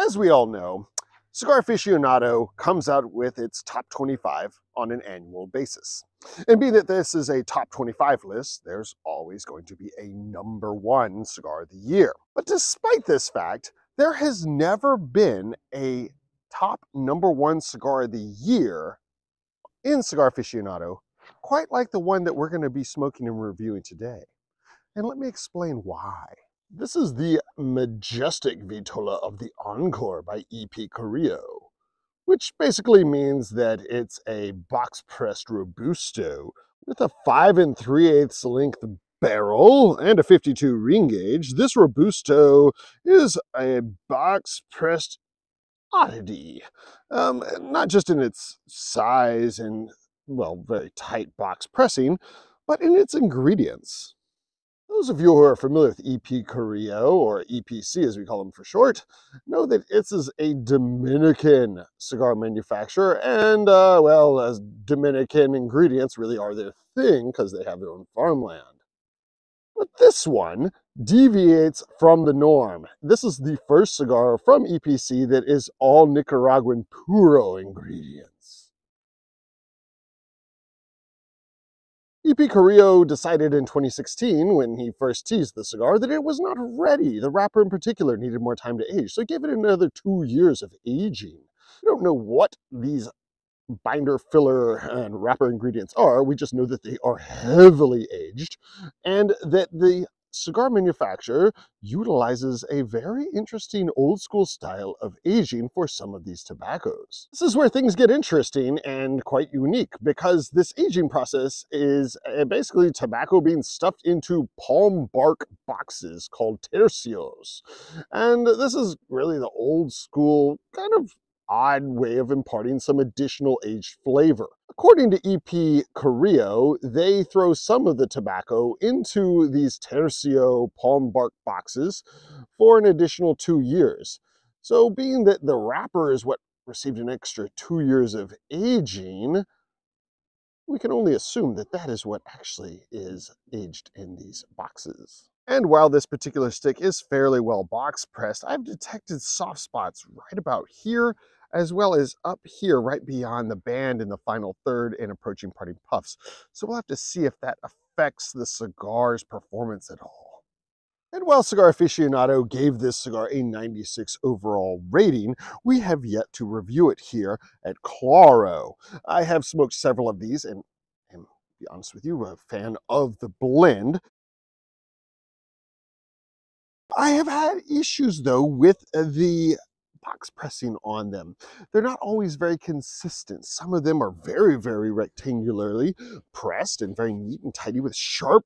As we all know, Cigar Aficionado comes out with its top 25 on an annual basis. And being that this is a top 25 list, there's always going to be a number one cigar of the year. But despite this fact, there has never been a top number one cigar of the year in Cigar Aficionado quite like the one that we're going to be smoking and reviewing today. And let me explain why. This is the majestic Vitola of the Encore by E.P. Carrillo, which basically means that it's a box-pressed robusto with a 5 3/8 length barrel and a 52 ring gauge. This robusto is a box-pressed oddity, not just in its size and, well, very tight box pressing, but in its ingredients. Those of you who are familiar with E.P. Carrillo, or EPC as we call them for short, know that this is a Dominican cigar manufacturer, and, well, as Dominican ingredients really are their thing because they have their own farmland. But this one deviates from the norm. This is the first cigar from EPC that is all Nicaraguan puro ingredients. E.P. Carrillo decided in 2016, when he first teased the cigar, that it was not ready. The wrapper in particular needed more time to age, so he gave it another 2 years of aging. We don't know what these binder, filler, and wrapper ingredients are. We just know that they are heavily aged, and that the cigar manufacturer utilizes a very interesting old school style of aging for some of these tobaccos. This is where things get interesting and quite unique, because this aging process is basically tobacco being stuffed into palm bark boxes called tercios. And this is really the old school kind of odd way of imparting some additional aged flavor. According to E.P. Carrillo, they throw some of the tobacco into these tercio palm bark boxes for an additional 2 years. So being that the wrapper is what received an extra 2 years of aging, we can only assume that that is what actually is aged in these boxes. And while this particular stick is fairly well box pressed, I've detected soft spots right about here, as well as up here right beyond the band in the final third and approaching parting puffs. So we'll have to see if that affects the cigar's performance at all. And while Cigar Aficionado gave this cigar a 96 overall rating, we have yet to review it here at Claro. I have smoked several of these and, to be honest with you, a fan of the blend. I have had issues, though, with the box pressing on them. They're not always very consistent. Some of them are very, very rectangularly pressed and very neat and tidy with sharp,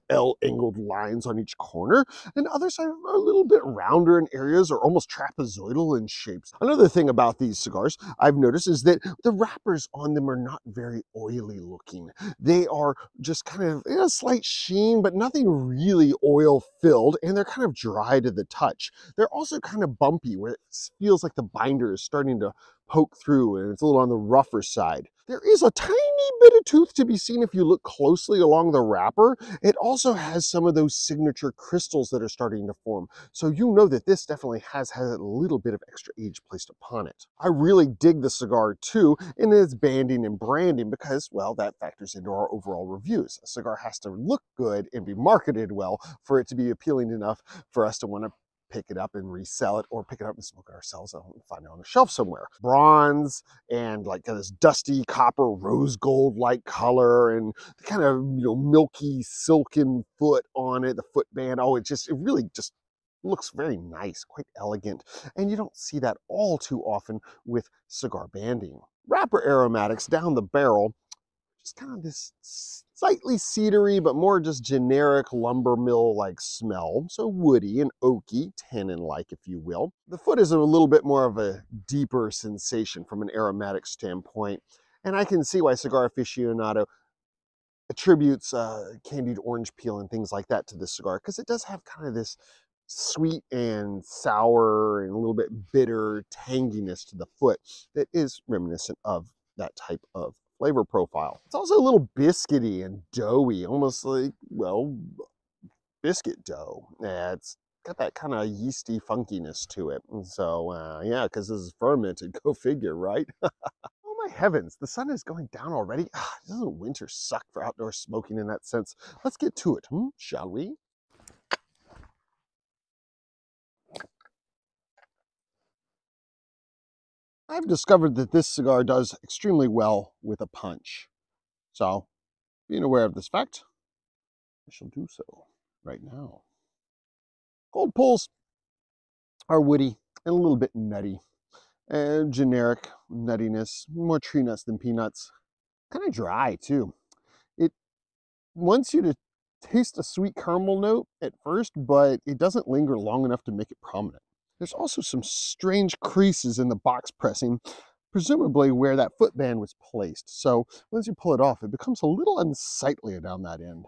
L-angled lines on each corner, and others are a little bit rounder in areas or almost trapezoidal in shapes. Another thing about these cigars I've noticed is that the wrappers on them are not very oily looking. They are just kind of a slight sheen, but nothing really oil filled, and they're kind of dry to the touch. They're also kind of bumpy, where it feels like the binder is starting to poke through and it's a little on the rougher side. There is a tiny bit of tooth to be seen if you look closely along the wrapper. It also has some of those signature crystals that are starting to form. So you know that this definitely has had a little bit of extra age placed upon it. I really dig the cigar too in its banding and branding because, well, that factors into our overall reviews. A cigar has to look good and be marketed well for it to be appealing enough for us to want to pick it up and resell it, or pick it up and smoke it ourselves and find it on a shelf somewhere. Bronze and like this dusty copper rose gold like color, and the kind of milky silken foot on it, the foot band. Oh, it really just looks very nice, quite elegant, and you don't see that all too often with cigar banding. Wrapper aromatics down the barrel, just kind of this slightly cedary, but more just generic lumber mill-like smell. So woody and oaky, tannin-like, if you will. The foot is a little bit more of a deeper sensation from an aromatic standpoint. And I can see why Cigar Aficionado attributes candied orange peel and things like that to this cigar, because it does have kind of this sweet and sour and a little bit bitter tanginess to the foot that is reminiscent of that type of flavor profile. It's also a little biscuity and doughy, almost like, well, biscuit dough. Yeah, it's got that kind of yeasty funkiness to it. And so, yeah, because this is fermented, go figure, right? Oh my heavens, the sun is going down already. Doesn't winter suck for outdoor smoking in that sense? Let's get to it, shall we? I've discovered that this cigar does extremely well with a punch. So, being aware of this fact, I shall do so right now. Cold pulls are woody and a little bit nutty. And generic nuttiness, more tree nuts than peanuts. Kind of dry too. It wants you to taste a sweet caramel note at first, but it doesn't linger long enough to make it prominent. There's also some strange creases in the box pressing, presumably where that footband was placed. So once you pull it off, it becomes a little unsightly down that end.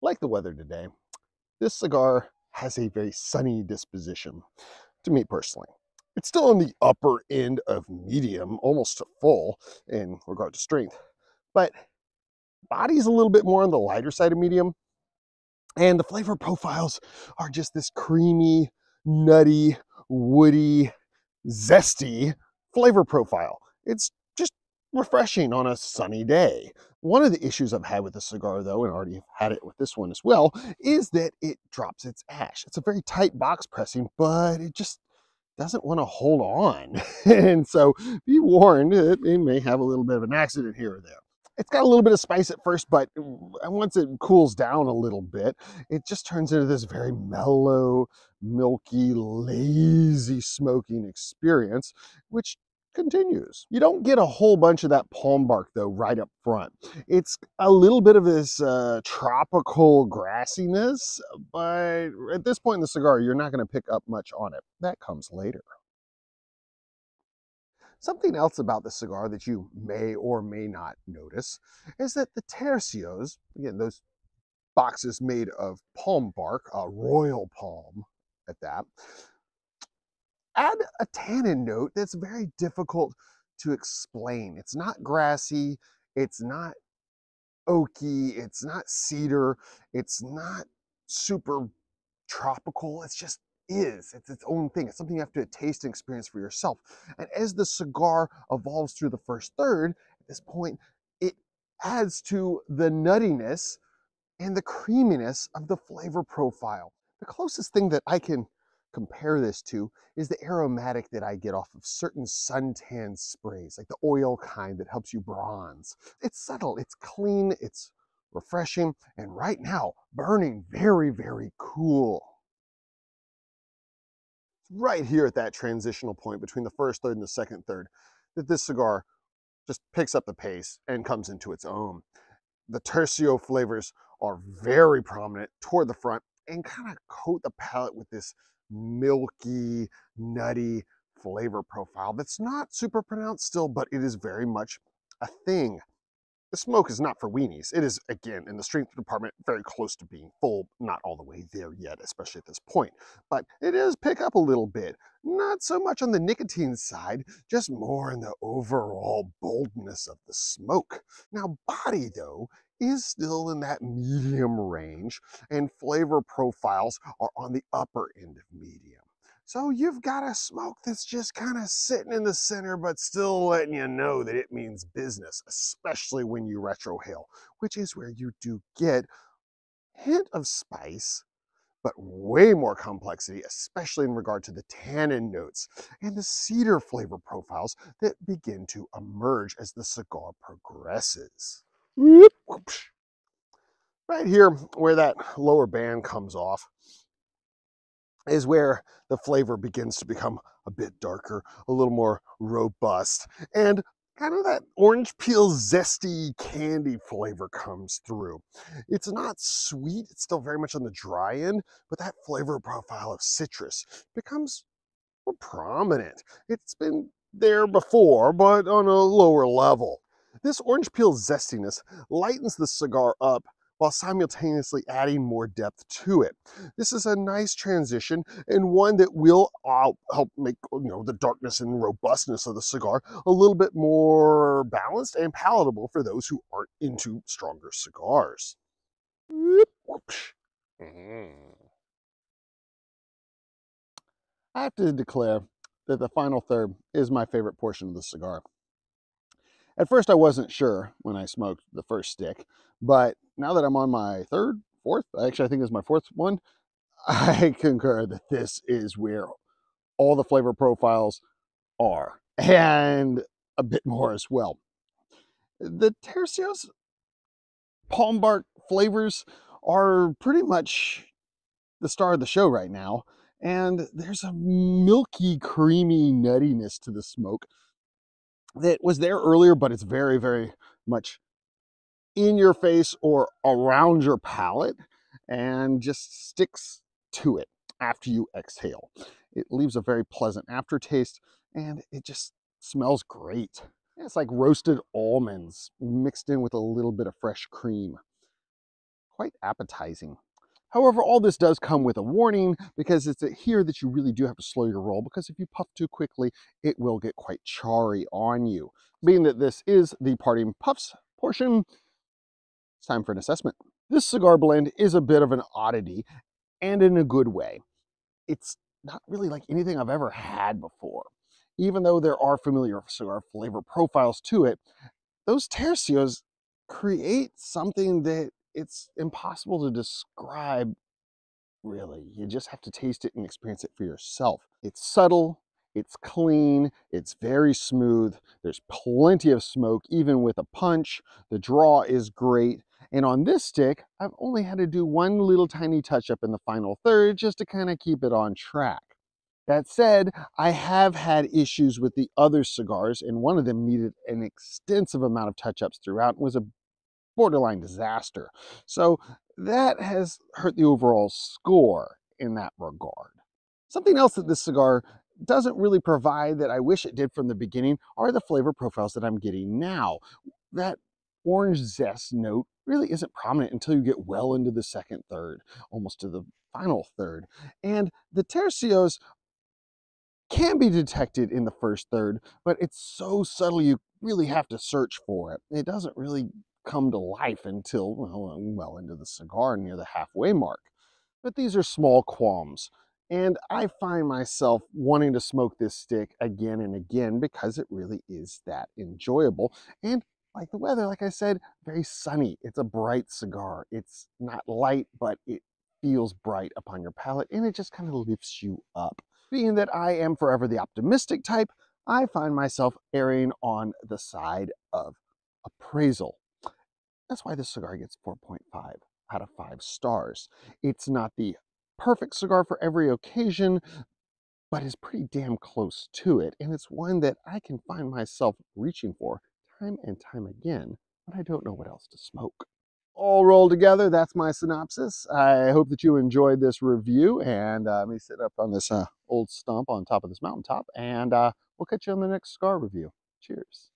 Like the weather today, this cigar has a very sunny disposition, to me personally. It's still on the upper end of medium, almost to full in regard to strength, but body's a little bit more on the lighter side of medium, and the flavor profiles are just this creamy, nutty, woody, zesty flavor profile. It's just refreshing on a sunny day. One of the issues I've had with the cigar, though, and already had it with this one as well, is that it drops its ash. It's a very tight box pressing, but it just doesn't want to hold on. And so be warned, it may have a little bit of an accident here or there. It's got a little bit of spice at first, but once it cools down a little bit, it just turns into this very mellow, milky, lazy smoking experience, which continues. You don't get a whole bunch of that palm bark though right up front. It's a little bit of this tropical grassiness, but at this point in the cigar, you're not going to pick up much on it. That comes later. Something else about the cigar that you may or may not notice is that the tercios, again, those boxes made of palm bark, royal palm at that, add a tannin note that's very difficult to explain. It's not grassy, it's not oaky, it's not cedar, it's not super tropical. It's just is. It's its own thing. It's something you have to taste and experience for yourself. And as the cigar evolves through the first third, at this point, it adds to the nuttiness and the creaminess of the flavor profile. The closest thing that I can compare this to is the aromatic that I get off of certain suntan sprays, like the oil kind that helps you bronze. It's subtle, it's clean, it's refreshing, and right now, burning very, very cool. Right here at that transitional point between the first third and the second third, that this cigar just picks up the pace and comes into its own. The tercio flavors are very prominent toward the front and kind of coat the palate with this milky, nutty flavor profile that's not super pronounced still, but it is very much a thing. The smoke is not for weenies. It is, again, in the strength department, very close to being full. Not all the way there yet, especially at this point. But it does pick up a little bit. Not so much on the nicotine side, just more in the overall boldness of the smoke. Now, body, though, is still in that medium range, and flavor profiles are on the upper end of medium. So you've got a smoke that's just kind of sitting in the center, but still letting you know that it means business, especially when you retrohale, which is where you do get a hint of spice, but way more complexity, especially in regard to the tannin notes and the cedar flavor profiles that begin to emerge as the cigar progresses. Right here, where that lower band comes off, is where the flavor begins to become a bit darker, a little more robust, and kind of that orange peel zesty candy flavor comes through. It's not sweet, it's still very much on the dry end, but that flavor profile of citrus becomes more prominent. It's been there before, but on a lower level. This orange peel zestiness lightens the cigar up while simultaneously adding more depth to it. This is a nice transition and one that will help make the darkness and robustness of the cigar a little bit more balanced and palatable for those who aren't into stronger cigars. I have to declare that the final third is my favorite portion of the cigar. At first, I wasn't sure when I smoked the first stick, but now that I'm on my fourth, actually I think it's my fourth one, I concur that this is where all the flavor profiles are, and a bit more as well. The tercios palm bark flavors are pretty much the star of the show right now, and there's a milky, creamy nuttiness to the smoke that was there earlier, but it's very, very much in your face or around your palate and just sticks to it after you exhale. It leaves a very pleasant aftertaste and it just smells great. It's like roasted almonds mixed in with a little bit of fresh cream. Quite appetizing. However, all this does come with a warning because it's here that you really do have to slow your roll, because if you puff too quickly, it will get quite charry on you. Being that this is the parting puffs portion, it's time for an assessment. This cigar blend is a bit of an oddity, and in a good way. It's not really like anything I've ever had before. Even though there are familiar cigar flavor profiles to it, those tercios create something that it's impossible to describe, really. You just have to taste it and experience it for yourself. It's subtle, it's clean, it's very smooth, there's plenty of smoke even with a punch, the draw is great, and on this stick, I've only had to do one little tiny touch up in the final third just to kind of keep it on track. That said, I have had issues with the other cigars, and one of them needed an extensive amount of touch-ups throughout and was a borderline disaster. So that has hurt the overall score in that regard. Something else that this cigar doesn't really provide that I wish it did from the beginning are the flavor profiles that I'm getting now. That orange zest note really isn't prominent until you get well into the second third, almost to the final third. And the tercios can be detected in the first third, but it's so subtle you really have to search for it. It doesn't really come to life until well into the cigar near the halfway mark. But these are small qualms, and I find myself wanting to smoke this stick again and again because it really is that enjoyable. And like the weather, like I said, very sunny. It's a bright cigar. It's not light, but it feels bright upon your palate, and it just kind of lifts you up. Being that I am forever the optimistic type, I find myself erring on the side of appraisal. That's why this cigar gets 4.5 out of 5 stars. It's not the perfect cigar for every occasion, but is pretty damn close to it, and it's one that I can find myself reaching for time and time again when I don't know what else to smoke. All rolled together, that's my synopsis. I hope that you enjoyed this review, and me sitting up on this old stump on top of this mountaintop, and we'll catch you on the next cigar review. Cheers.